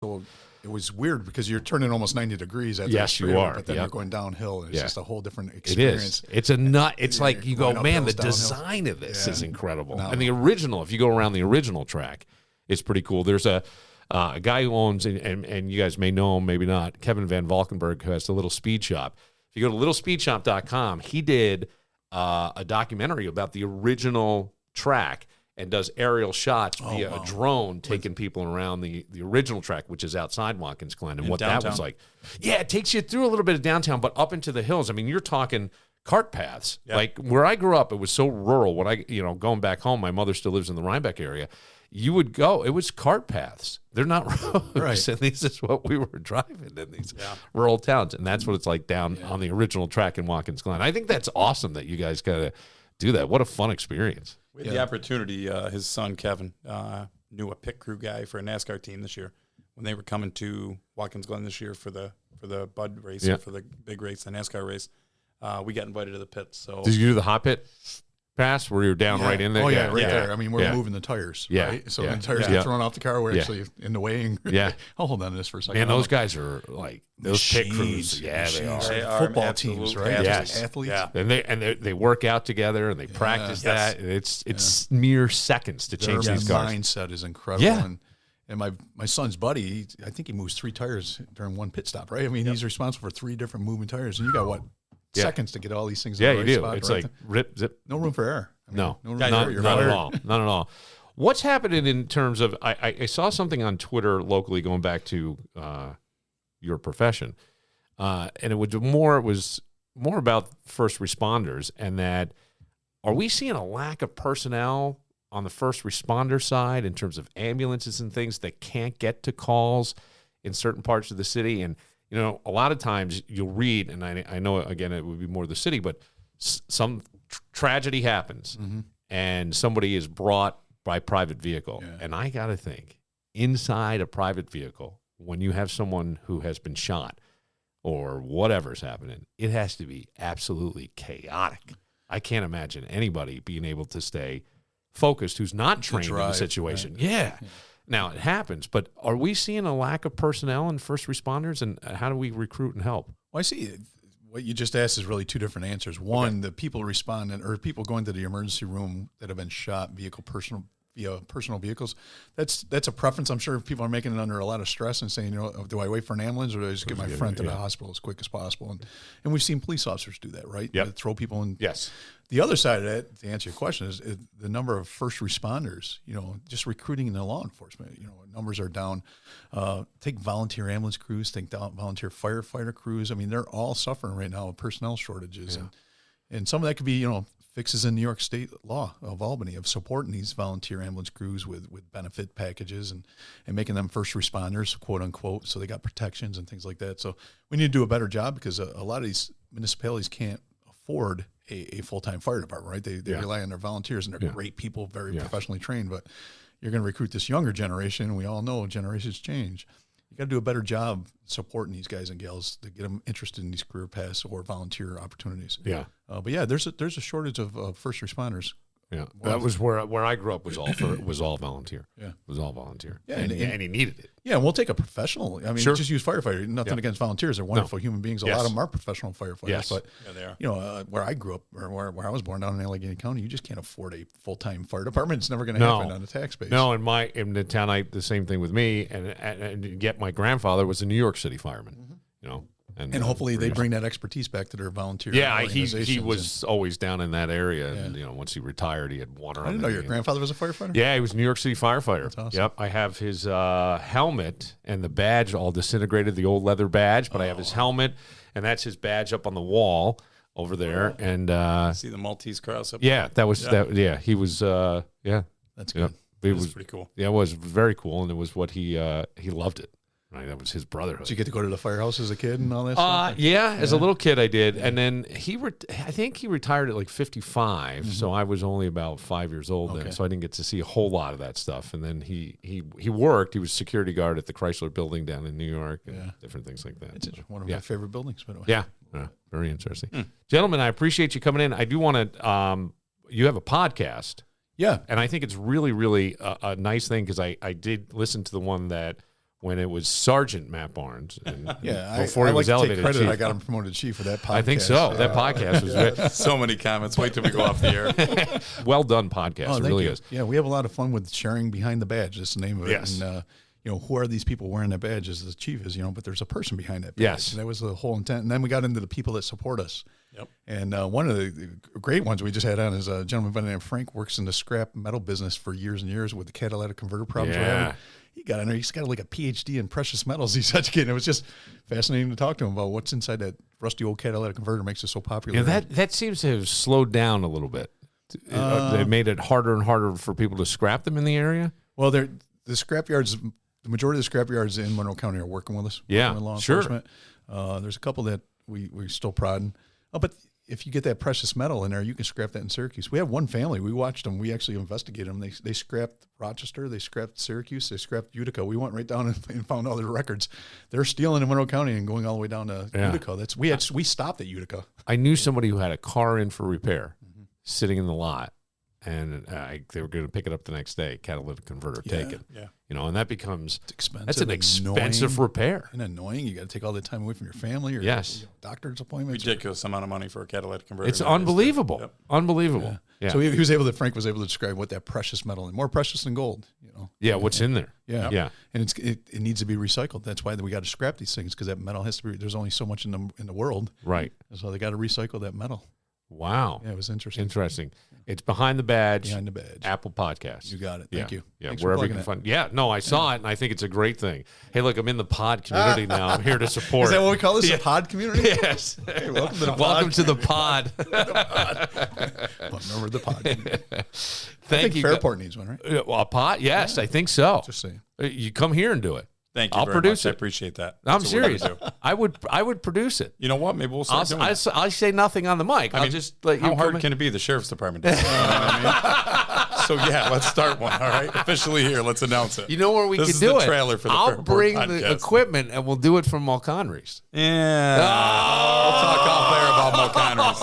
So it was weird because you're turning almost 90 degrees. Yes, you are. But then you're going downhill. And it's just a whole different experience. It is. It's a nut. It's like you go, man, the downhill. design of this is incredible. No. And the original, if you go around the original track, it's pretty cool. There's a guy who owns, and you guys may know him, maybe not, Kevin Van Valkenburg, who has the Little Speed Shop. If you go to littlespeedshop.com, he did a documentary about the original track and does aerial shots via a drone taking people around the original track, which is outside Watkins Glen, and what downtown. That was like. Yeah, it takes you through a little bit of downtown, but up into the hills. I mean, you're talking cart paths. Yep. Like where I grew up, it was so rural. When going back home, my mother still lives in the Rhinebeck area. You would go, it was cart paths. They're not roads. Right. And this is what we were driving in these rural towns. And that's what it's like down on the original track in Watkins Glen. I think that's awesome that you guys got to do that. What a fun experience. We had the opportunity, his son, Kevin, knew a pit crew guy for a NASCAR team this year. When they were coming to Watkins Glen this year for the Bud race, or for the big race, the NASCAR race, we got invited to the pits. So did you do the hot pit pass where you're down right in there? Oh, yeah, right there. I mean, we're moving the tires, right? So the tires get thrown off the car. We're actually in the way. I'll hold on to this for a second. Man, those guys are like, those pit crews. Yeah, they are. They are football teams, right? Yes. Athletes. Yeah. And they work out together and they practice that. And it's mere seconds to change these cars. Their mindset is incredible. Yeah. And my son's buddy, I think he moves 3 tires during one pit stop, right? I mean, he's responsible for 3 different moving tires. And you got what? Seconds to get all these things in the right spot. It's right? like rip, zip. No room for error. I mean, no room not at all. Not at all. What's happening in terms of, I saw something on Twitter locally going back to your profession, and it was more about first responders, and that are we seeing a lack of personnel on the first responder side in terms of ambulances and things that can't get to calls in certain parts of the city? And a lot of times you'll read, and I know, again, it would be more the city, but some tragedy happens, and somebody is brought by private vehicle. Yeah. And I got to think, inside a private vehicle, when you have someone who has been shot or whatever's happening, it has to be absolutely chaotic. I can't imagine anybody being able to stay focused who's not trained in the situation. Right. Yeah. Now, it happens, but are we seeing a lack of personnel and first responders, and how do we recruit and help? Well, I see what you just asked is really 2 different answers. One, the people responding or people going to the emergency room that have been shot via personal vehicles, that's a preference. I'm sure people are making it under a lot of stress and saying, do I wait for an ambulance or do I just get my friend to the hospital as quick as possible? And we've seen police officers do that, right? Yep. Throw people in. Yes. The other side of that, to answer your question, is the number of first responders, just recruiting in the law enforcement. Numbers are down. Take volunteer ambulance crews, take volunteer firefighter crews. I mean, they're all suffering right now with personnel shortages. Yeah. And some of that could be, fixes in New York State law of Albany of supporting these volunteer ambulance crews with benefit packages and making them first responders, quote unquote, so they got protections and things like that. So we need to do a better job because a lot of these municipalities can't afford a full-time fire department, right? They rely on their volunteers, and they're great people, very professionally trained, but you're going to recruit this younger generation, and we all know generations change. You got to do a better job supporting these guys and gals to get them interested in these career paths or volunteer opportunities. Yeah. But there's a shortage of first responders. Yeah, that was where I grew up. Was all volunteer. Yeah, it was all volunteer. Yeah, and he needed it. Yeah, and we'll take a professional. I mean, just use firefighter. Nothing against volunteers; they're wonderful human beings. A lot of them are professional firefighters. Yes. But they are. Where I grew up, or where I was born down in Allegheny County, you just can't afford a full-time fire department. It's never going to happen on a tax base. No, in the town, the same thing with me, and yet my grandfather was a New York City fireman. And hopefully they bring that expertise back to their volunteer. Yeah, he was always down in that area, and once he retired, he had one. I didn't know your grandfather was a firefighter. Yeah, he was a New York City firefighter. That's awesome. Yep, I have his helmet and the badge all disintegrated, the old leather badge, but I have his helmet, and that's his badge up on the wall over there. And see the Maltese cross up. Yeah, that was that. Yeah, he was. That's good. It was pretty cool. Yeah, it was very cool, and it was what he loved it. Right, that was his brotherhood. Did you get to go to the firehouse as a kid and all that stuff? Yeah, as a little kid I did. And then I think he retired at like 55, so I was only about 5 years old then, so I didn't get to see a whole lot of that stuff. And then he worked. He was security guard at the Chrysler Building down in New York and different things like that. It's one of my favorite buildings, by the way. Yeah, very interesting. Gentlemen, I appreciate you coming in. I do want to you have a podcast. Yeah. And I think it's really, really a nice thing because I did listen to the one that when it was Sergeant Matt Barnes. And Yeah, before I he was like to elevated take credit. chief. I got him promoted chief for that podcast. I think so. That podcast was So many comments. Wait till we go off the air. well done podcast. Oh, it thank really you. is. Yeah, we have a lot of fun with sharing behind the badge. That's the name of it. Yes. And, who are these people wearing that badge? As the chief is, but there's a person behind that badge. Yes. And that was the whole intent. And then we got into the people that support us. Yep. And one of the great ones we just had on is a gentleman by the name of Frank, works in the scrap metal business for years and years with the catalytic converter problems we're having. He got in there. He's got like a PhD in precious metals. He's educated. It was just fascinating to talk to him about what's inside that rusty old catalytic converter makes it so popular. Yeah, that seems to have slowed down a little bit. They made it harder and harder for people to scrap them in the area. Well, the scrap yards, the majority of the scrap yards in Monroe County are working with us. Yeah, working with law sure. enforcement. There's a couple that we still prodding. Oh, but if you get that precious metal in there, you can scrap that in Syracuse. We have one family. We watched them. We actually investigated them. They scrapped Rochester. They scrapped Syracuse. They scrapped Utica. We went right down and found all their records. They're stealing in Monroe County and going all the way down to Utica. We stopped at Utica. I knew somebody who had a car in for repair, sitting in the lot, and they were going to pick it up the next day. Catalytic converter taken. Yeah. And that becomes expensive. That's an expensive repair. And annoying. You got to take all the time away from your family or doctor's appointments. Ridiculous amount of money for a catalytic converter. It's unbelievable. Yep. Unbelievable. Yeah. So Frank was able to describe what that precious metal, and more precious than gold, Yeah, what's in there. Yeah. Yeah. And it needs to be recycled. That's why we got to scrap these things, because that metal has to be, there's only so much in the world. Right. So they got to recycle that metal. Wow. Yeah, it was interesting. Interesting. It's Behind the Badge. Behind the Badge. Apple Podcast. You got it. Thank you. Yeah, Thanks wherever for you can plugging find. Yeah, no, I saw it, and I think it's a great thing. Hey, look, I'm in the pod community now. I'm here to support. Is that what we call this? A pod community? Yes. Hey, welcome to the pod. Welcome to the pod. Remember the pod community. Thank you. Fairport needs one, right? A pod? Yes, I think so. Just saying. You come here and do it. Thank you. I'll very produce much. I it. appreciate that. I'm That's what we're serious. gonna do. I would produce it. You know what? Maybe we'll start doing that. I'll say nothing on the mic. I'll just let you. How hard can it be? The sheriff's department does it. You know what I mean? So yeah, let's start one. All right, officially here. Let's announce it. You know where we This can is do the it. trailer for the I'll Fairport bring the podcast. equipment and we'll do it from Mulconry's. Yeah. We'll talk off there about Mulconry's.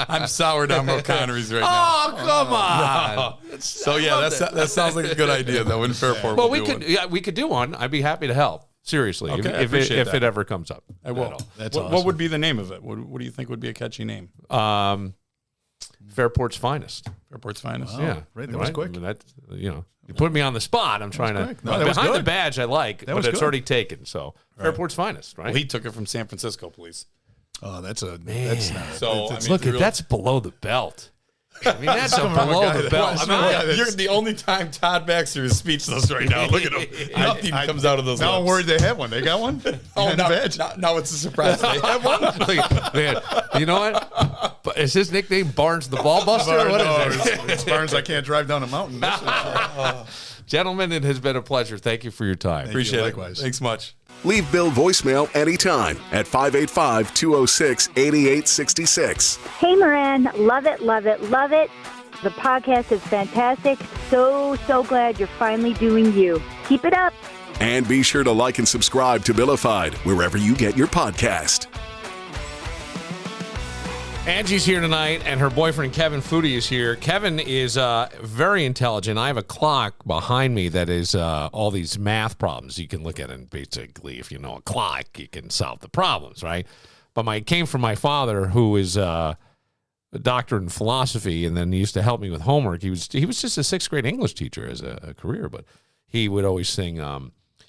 I'm soured on Mulconry's right now. Oh, come on. So yeah, that sounds like a good idea though. In Fairport, Well, we'll we could do one. I'd be happy to help. Seriously, Okay, I if appreciate that. it ever comes up. I will. That's what awesome. would be the name of it? What do you think would be a catchy name? Fairport's finest. Fairport's finest. Wow. Yeah, right, that was quick. I mean, you put me on the spot. I'm trying to. quick. No, that was behind the good. badge, I like, but was it's good. already taken. So Fairport's finest, right? Well, he took it from San Francisco police. Oh, that's not. So I mean, Look, real- that's below the belt. I mean, that's a below the belt. I mean, you're the only time Todd Baxter is speechless right now. Look at him. Nothing even comes out of those Now I'm lips. worried they have one. They got one? Oh, Behind the badge? now it's a surprise. They have one. Look, man, you know what? But is his nickname Barnes the Ball Buster? Or what is it? It's Barnes. I can't drive down a mountain. Gentlemen, it has been a pleasure. Thank you for your time. Appreciate it. Likewise. Thanks much. Leave Bill voicemail anytime at 585-206-8866. Hey, Moran. Love it, love it, love it. The podcast is fantastic. So glad you're finally doing you. Keep it up. And be sure to like and subscribe to Billified wherever you get your podcast. Angie's here tonight, and her boyfriend Kevin Foodie is here. Kevin is very intelligent. I have a clock behind me that is all these math problems. You can look at it, and basically, if you know a clock, you can solve the problems, right? But it came from my father, who is a doctor in philosophy, and then he used to help me with homework. He was just a sixth grade English teacher as a career, but he would always sing,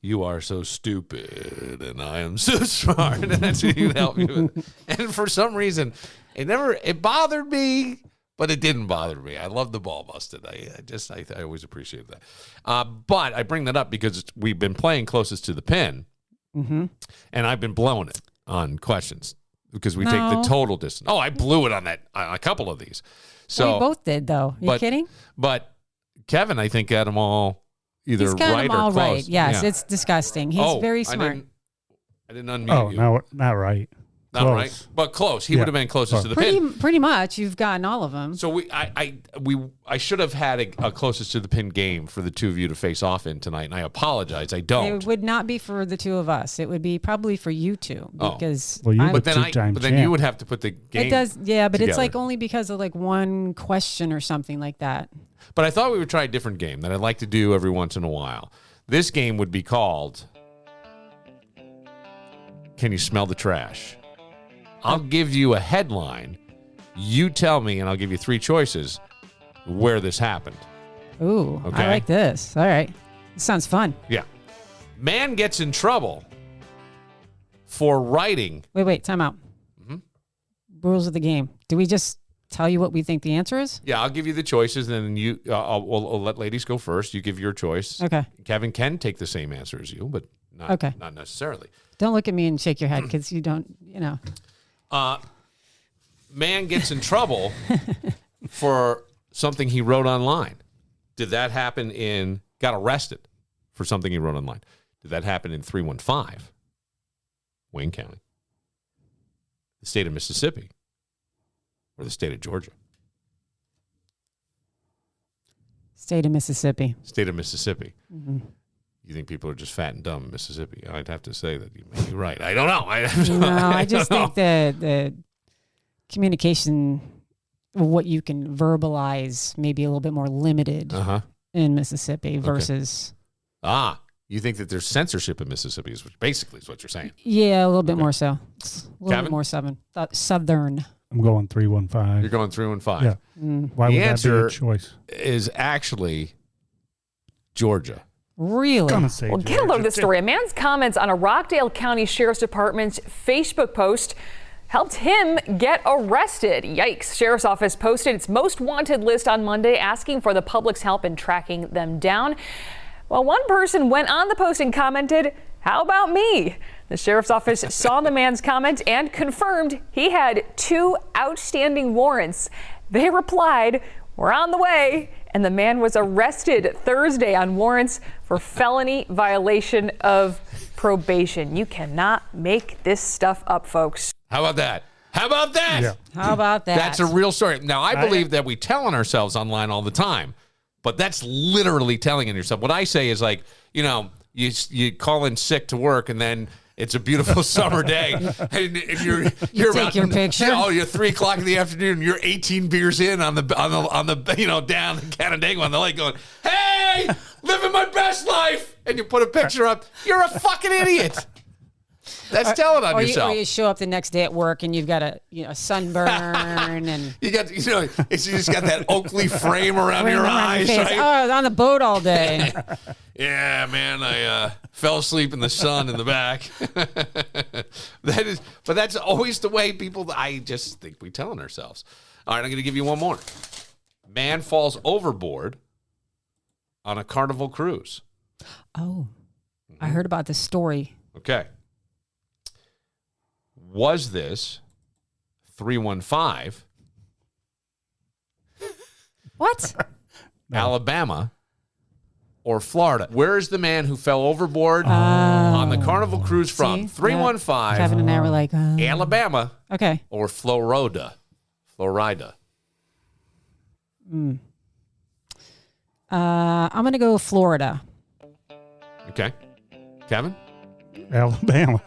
"You are so stupid, and I am so smart," and that's what he'd help me with. And for some reason, it bothered me, but it didn't bother me. I love the ball busted. I always appreciate that. But I bring that up because we've been playing closest to the pin, and I've been blowing it on questions because we take the total distance. Oh, I blew it on a couple of these. So we both did, though. You kidding? But Kevin, I think, got them all either He's got right them all or close. right. Yes, Yeah. it's disgusting. He's very smart. I didn't unmute Oh, you. no, not right. Not Close. right, but close. He would have been closest to the pin. Pretty much, you've gotten all of them. So I should have had a closest to the pin game for the two of you to face off in tonight, and I apologize. I don't. It would not be for the two of us. It would be probably for you two because. Well, you I'm- would- but then two-time you champ. would have to put the game. It does, yeah, but it's like together. only because of like one question or something like that. But I thought we would try a different game that I'd like to do every once in a while. This game would be called Can You Smell the Trash? I'll give you a headline. You tell me, and I'll give you 3 choices where this happened. Ooh, Okay. I like this. All right. This sounds fun. Yeah. Man gets in trouble for writing. Wait, time out. Rules of the game. Do we just tell you what we think the answer is? Yeah, I'll give you the choices, and then I'll let ladies go first. You give your choice. Okay. Kevin can take the same answer as you, but not necessarily. Don't look at me and shake your head because you don't, Man gets in trouble for something he wrote online. Did that happen got arrested for something he wrote online? Did that happen in 315, Wayne County, the state of Mississippi, or the state of Georgia? State of Mississippi. State of Mississippi. Mm-hmm. You think people are just fat and dumb in Mississippi? I'd have to say that you may be right. I don't know. I just think the communication, what you can verbalize, maybe a little bit more limited in Mississippi versus. You think that there's censorship in Mississippi, which basically is what you're saying. Yeah, a little bit more so. It's a little Kevin? bit more southern. I'm going 315. You're going 315. Yeah. Why The would that answer be a choice? is actually Georgia. Really? Gonna say Well, get a look at this story. A man's comments on a Rockdale County Sheriff's Department's Facebook post helped him get arrested. Yikes. Sheriff's Office posted its most wanted list on Monday, asking for the public's help in tracking them down. Well, one person went on the post and commented, "How about me?" The Sheriff's Office saw the man's comment and confirmed he had 2 outstanding warrants. They replied, "We're on the way." And the man was arrested Thursday on warrants for felony violation of probation. You cannot make this stuff up, folks. How about that? How about that? Yeah. How about that? That's a real story. Now, I believe that we tell on ourselves online all the time, but that's literally telling on yourself. What I say is like, you call in sick to work and then it's a beautiful summer day, and you're take your picture. You're 3:00 in the afternoon. You're 18 beers in on the down the Canandaigua on the lake, going, "Hey, living my best life," and you put a picture up. You're a fucking idiot. That's telling on yourself. Or you show up the next day at work and you've got a sunburn and you just got that Oakley frame around your eyes. face. Right? Oh, I was on the boat all day. Yeah, man, I fell asleep in the sun in the back. But that's always the way people. I just think we telling ourselves. All right, I'm going to give you one more. Man falls overboard on a Carnival cruise. Oh, I heard about this story. Okay. Was this 315? What? Alabama or Florida? Where is the man who fell overboard on the Carnival cruise from? 315. Kevin and I were like, Alabama. Okay. Or Florida. I'm going to go Florida. Okay. Kevin? Alabama.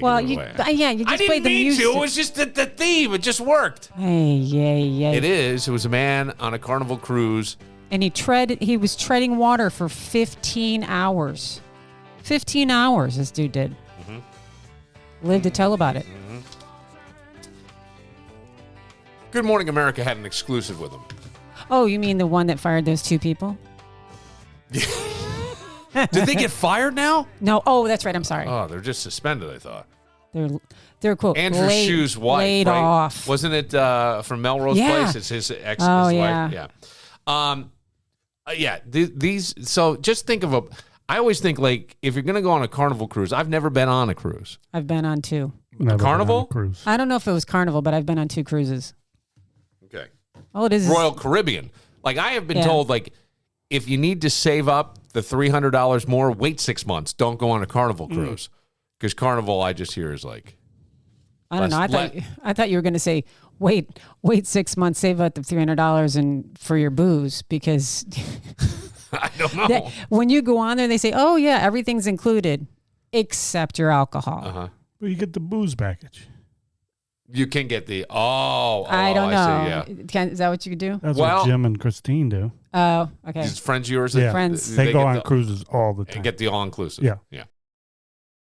Well, you just played the music. It was just the theme. It just worked. Hey. It is. It was a man on a Carnival cruise. And he was treading water for 15 hours. 15 hours this dude did. Mm-hmm. Lived to tell about it. Mm-hmm. Good Morning America had an exclusive with him. Oh, you mean the one that fired those 2 people? Did they get fired now? No. Oh, that's right. I'm sorry. Oh, they're just suspended, I thought. They're quote Andrew Shue's wife, laid right? off. Wasn't it from Melrose Place? It's his ex wife. Yeah. So just think of I always think like if you're going to go on a Carnival cruise, I've never been on a cruise. I've been on 2. Never Carnival? been on a cruise. I don't know if it was Carnival, but I've been on 2 cruises. Okay. All it is Royal Caribbean. Like I have been told, like if you need to save up the $300 more, wait 6 months. Don't go on a Carnival cruise because Carnival, I just hear is like. I don't know. I thought you were going to say wait 6 months, save up the $300 and for your booze because. I don't know. When you go on there, they say, "Oh yeah, everything's included except your alcohol." Well, you get the booze package. You can get the I don't know. See, yeah. Is that what you could do? That's what Jim and Christine do. Oh, okay. These friends of yours, Yeah. Friends. They go get on the- cruises all the time. and get the all inclusive. Yeah. Yeah.